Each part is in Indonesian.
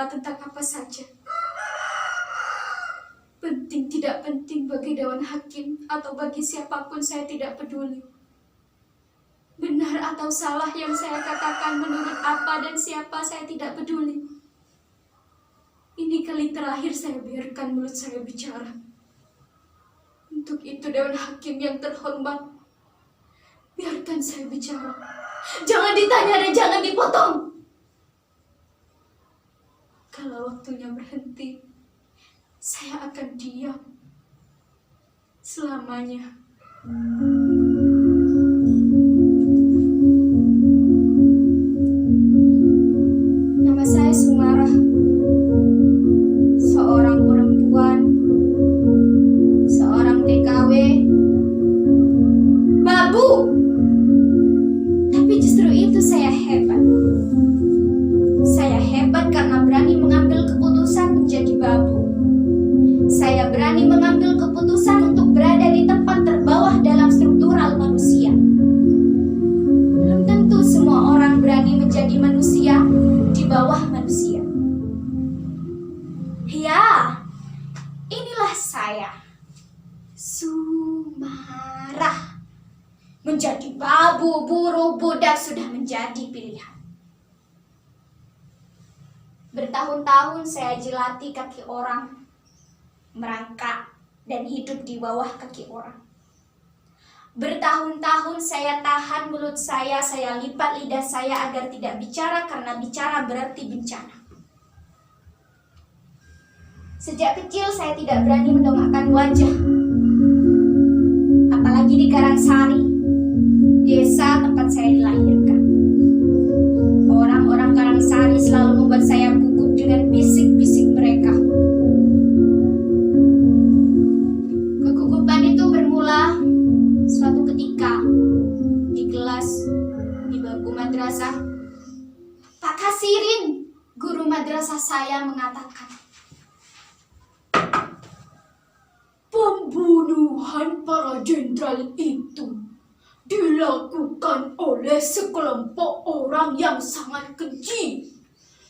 Tentang apa saja. Penting tidak penting bagi Dewan Hakim atau bagi siapapun saya tidak peduli. Benar atau salah yang saya katakan menurut apa dan siapa saya tidak peduli. Ini kali terakhir saya biarkan mulut saya bicara. Untuk itu Dewan Hakim yang terhormat, biarkan saya bicara. Jangan ditanya dan jangan dipotong. Kalau waktunya berhenti, saya akan diam selamanya. Nama saya Sumarah, seorang perempuan, seorang TKW, babu. Tapi justru itu saya hebat. Saya hebat karena berani mengambil keputusan menjadi babu. Saya berani mengambil keputusan untuk berada di tempat terbawah dalam struktural manusia. Belum tentu semua orang berani menjadi manusia di bawah manusia. Ya, inilah saya, Sumarah. Menjadi babu, buruh, budak sudah menjadi pilihan. Bertahun-tahun saya jelati kaki orang, merangkak dan hidup di bawah kaki orang. Bertahun-tahun saya tahan mulut saya lipat lidah saya agar tidak bicara karena bicara berarti bencana. Sejak kecil saya tidak berani mendongakkan wajah. Apalagi di Karangsari, desa tempat saya dilahirkan. Orang-orang Karangsari selalu membuat saya gugup dengan bisik-bisik mereka. Kegugupan itu bermula suatu ketika di kelas di bangku madrasah. Pak Kasirin, guru madrasah saya, mengatakan, pembunuhan para jenderal itu dilakukan oleh sekelompok orang yang sangat keji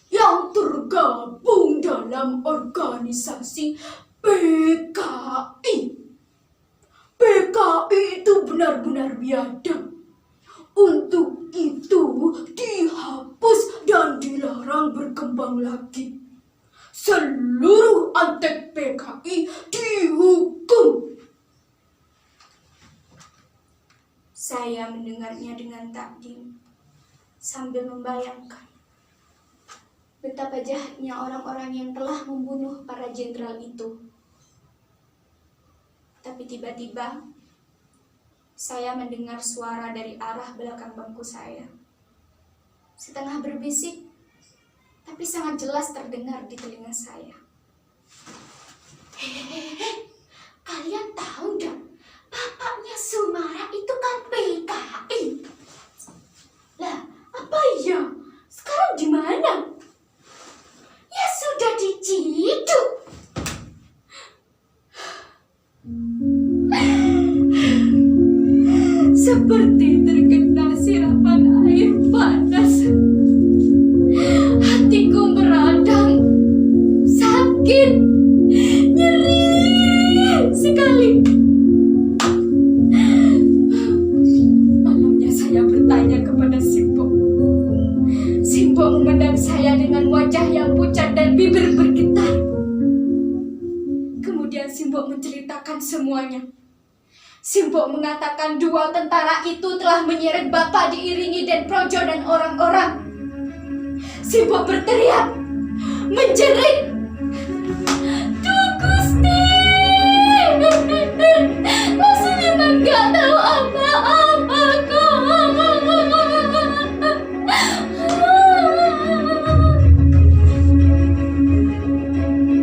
yang tergabung dalam organisasi PKI. PKI itu benar-benar biadab. Untuk itu dihapus dan dilarang berkembang lagi. Seluruh antek PKI dihukum. Saya mendengarnya dengan takjub sambil membayangkan betapa jahatnya orang-orang yang telah membunuh para jenderal itu. Tapi tiba-tiba saya mendengar suara dari arah belakang bangku saya. Setengah berbisik, tapi sangat jelas terdengar di telinga saya. Hehehe, kalian tahu gak? Bapaknya Sumarah itu kan PKI. Lah, apa iya? Sekarang di mana? Ya sudah diciduk. Seperti terkena siraman air panas. Hatiku meradang, sakit, nyeri sekali. menceritakan semuanya. Simbo mengatakan 2 tentara itu telah menyeret Bapak diiringi Den Projo dan orang-orang. Simbo berteriak, menjerit, "Duh Gusti, Mas Suliman gak tahu apa-apa kok."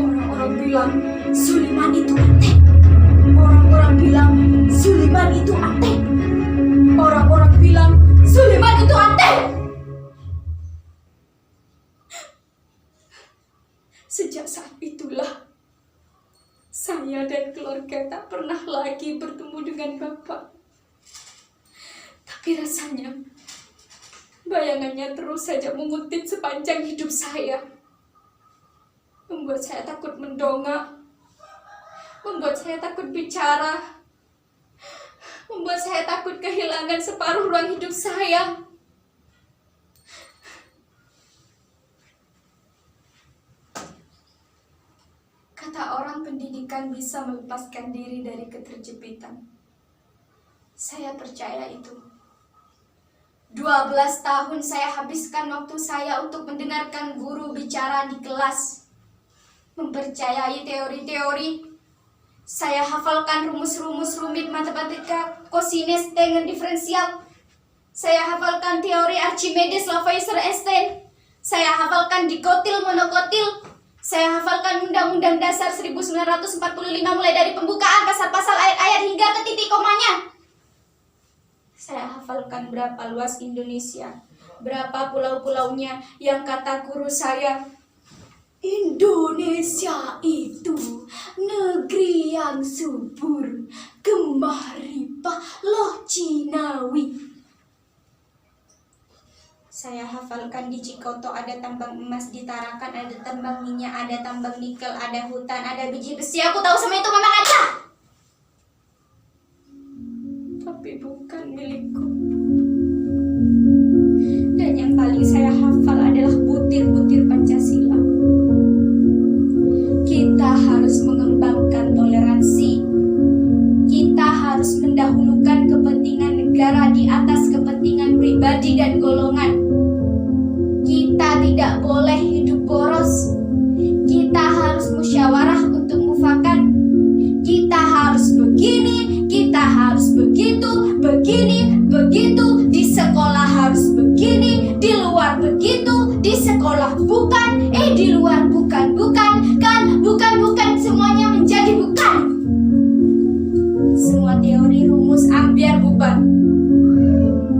Orang-orang bilang Suliman itu aneh. Orang-orang bilang Suliman itu aneh. Orang-orang bilang Suliman itu aneh. Sejak saat itulah saya dan keluarga tak pernah lagi bertemu dengan Bapak. Tapi rasanya bayangannya terus saja menguntit sepanjang hidup saya. Membuat saya takut mendongak, membuat saya takut bicara, membuat saya takut kehilangan separuh ruang hidup saya. Kata orang, pendidikan bisa melepaskan diri dari keterjepitan. Saya percaya itu. 12 tahun saya habiskan waktu saya untuk mendengarkan guru bicara di kelas, mempercayai teori-teori. Saya hafalkan rumus-rumus rumit matematika, kosinus, tangen diferensial. Saya hafalkan teori Archimedes, Lavoisier, Einstein. Saya hafalkan dikotil, monokotil. Saya hafalkan Undang-Undang Dasar 1945 mulai dari pembukaan, pasal-pasal, ayat-ayat hingga ke titik komanya. Saya hafalkan berapa luas Indonesia, berapa pulau-pulaunya, yang kata guru saya, Indonesia itu negeri yang subur, gemah ripah loh Cinawi. Saya hafalkan di Cikoto ada tambang emas, di Tarakan ada tambang minyak, ada tambang nikel, ada hutan, ada biji besi. Aku tahu semua itu memang ada, tapi bukan milikku. Dan yang paling saya hafal adalah butir-butir Pancasila. Kita harus mengembangkan toleransi. Kita harus mendahulukan kepentingan negara di atas kepentingan pribadi dan golongan. Kita tidak boleh hidup boros. Kita harus musyawarah untuk mufakat. Kita harus begini, kita harus begitu, begini, begitu. Di sekolah harus begini, di luar begitu. Di sekolah bukan, di luar bukan, kan, bukan, semuanya menjadi bukan. Semua teori rumus ambiar bubar.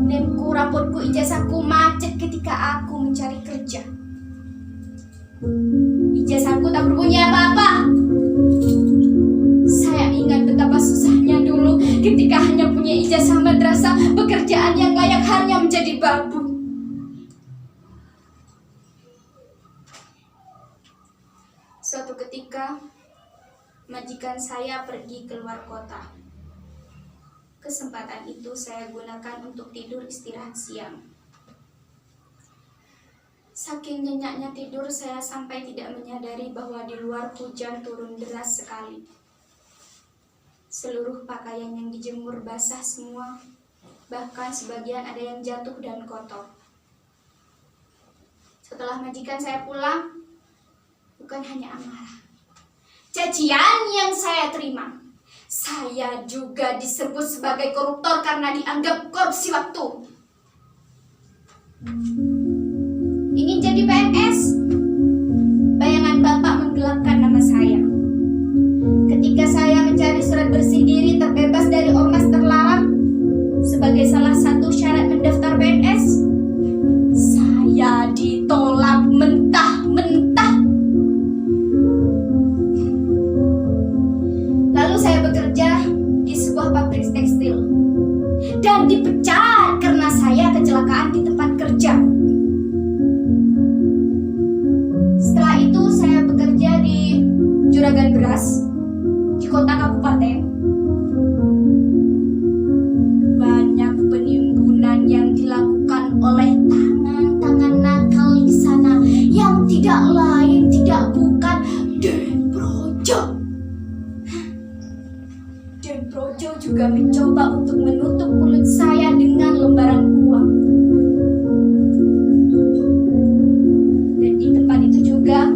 Nemku, rapotku, ijazahku macet ketika aku mencari kerja. Ijazahku tak berbunyi apa-apa. Saya ingat betapa susahnya dulu ketika hanya punya ijazah madrasah, pekerjaan yang layak hanya menjadi babu. Suatu ketika, majikan saya pergi keluar kota. Kesempatan itu saya gunakan untuk tidur istirahat siang. Saking nyenyaknya tidur, saya sampai tidak menyadari bahwa di luar hujan turun deras sekali. Seluruh pakaian yang dijemur basah semua, bahkan sebagian ada yang jatuh dan kotor. Setelah majikan saya pulang, bukan hanya amarah, cacian yang saya terima. Saya juga disebut sebagai koruptor karena dianggap korupsi waktu. Ingin jadi PNS? Bayangan Bapak menggelapkan nama saya. Ketika saya mencari surat bersih diri terbebas dari ormas terlarang sebagai salah satu syarat mendaftar PNS, saya ditolak mentah-mentah. Lalu saya bekerja di sebuah pabrik tekstil dan dipecat karena saya kecelakaan di tempat kerja. Setelah itu saya bekerja di juragan beras di kota kabupaten. Banyak penimbunan yang dilakukan oleh tangan-tangan nakal di sana yang tidak lain tidak bukan Den Projo. mencoba untuk menutup mulut saya dengan lembaran uang. Dan di tempat itu juga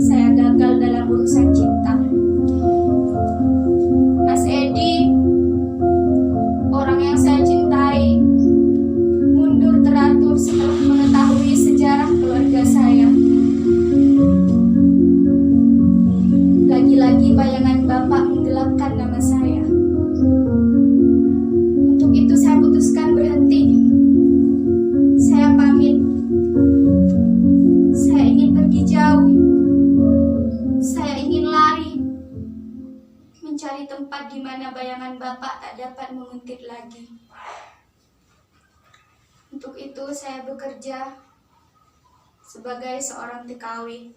saya gagal dalam urusan cinta. Mas Edi, orang yang saya cintai, mundur teratur setelah mengetahui sejarah keluarga saya. Lagi-lagi bayangan Bapak menggelapkan nama saya. Untuk itu saya putuskan berhenti. Saya pamit. Saya ingin pergi jauh. Saya ingin lari, mencari tempat di mana bayangan Bapak tak dapat menguntit lagi. Untuk itu saya bekerja sebagai seorang TKW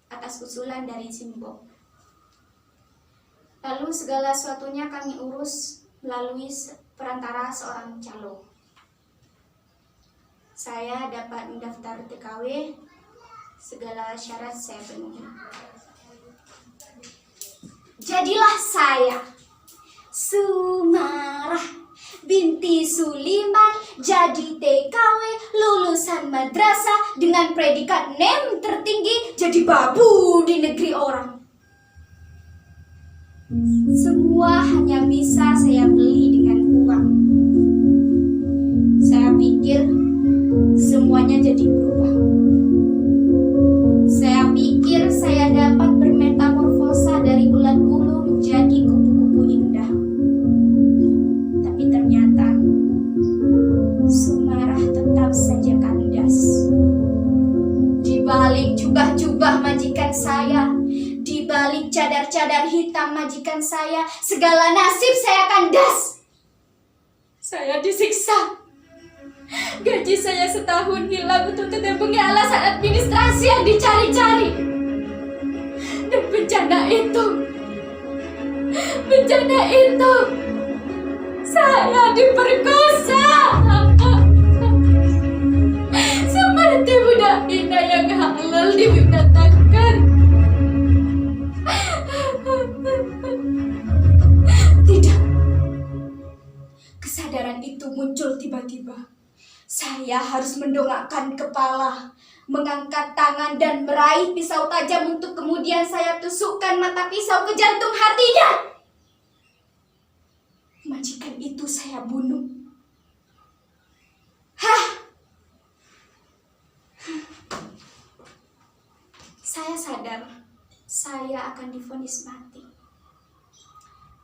atas usulan dari Simbo. Lalu segala sesuatunya kami urus melalui perantara seorang calo. Saya dapat mendaftar TKW, segala syarat saya penuhi. Jadilah saya Sumarah binti Suliman, jadi TKW, lulusan madrasah dengan predikat NEM tertinggi, jadi babu di negeri orang. Semua hanya bisa saya beli dengan uang. Saya pikir semuanya jadi berubah. Saya pikir saya dapat bermetamorfosa dari ulat bulu menjadi kupu-kupu indah. Tapi ternyata Sumarah tetap saja kandas. Di balik jubah-jubah majikan saya, di balik cadar-cadar hitam majikan saya, segala nasib saya kandas. Saya disiksa. Gaji saya setahun hilang untuk tetebengi alasan administrasi yang dicari-cari. Dan bencana itu, saya diperkosa. Seperti budak hina yang halal dibinatangkan. Tidak. Kesadaran itu muncul tiba-tiba. Saya harus mendongakkan kepala, mengangkat tangan dan meraih pisau tajam untuk kemudian saya tusukkan mata pisau ke jantung hatinya. Majikan itu saya bunuh. Saya sadar saya akan divonis mati.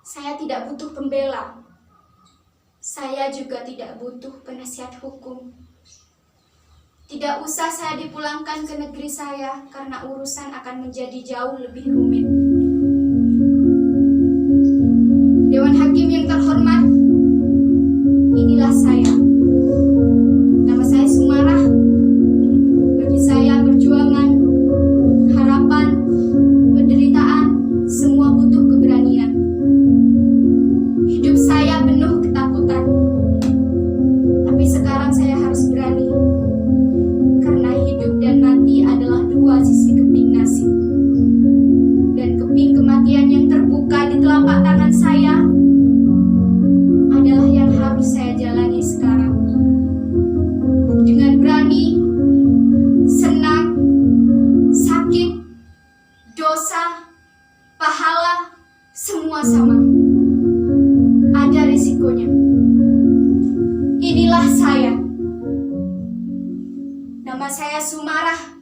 Saya tidak butuh pembela. Saya juga tidak butuh penasihat hukum. Tidak usah saya dipulangkan ke negeri saya karena urusan akan menjadi jauh lebih rumit. Dewan Hakim yang terhormat, inilah saya. Nama saya Sumarah. Bagi saya perjuangan, harapan, penderitaan, semua butuh keberanian. Hidup saya penuh ketakutan. Tapi sekarang saya harus berani. Karena hidup dan mati adalah dua sisi keping nasib. Dan keping kematian yang terbuka di telapak tangan saya adalah yang harus saya jalani sekarang. Dengan berani, senang, sakit, dosa, pahala, semua sama. Ada risikonya. Inilah saya. Nama saya Sumarah.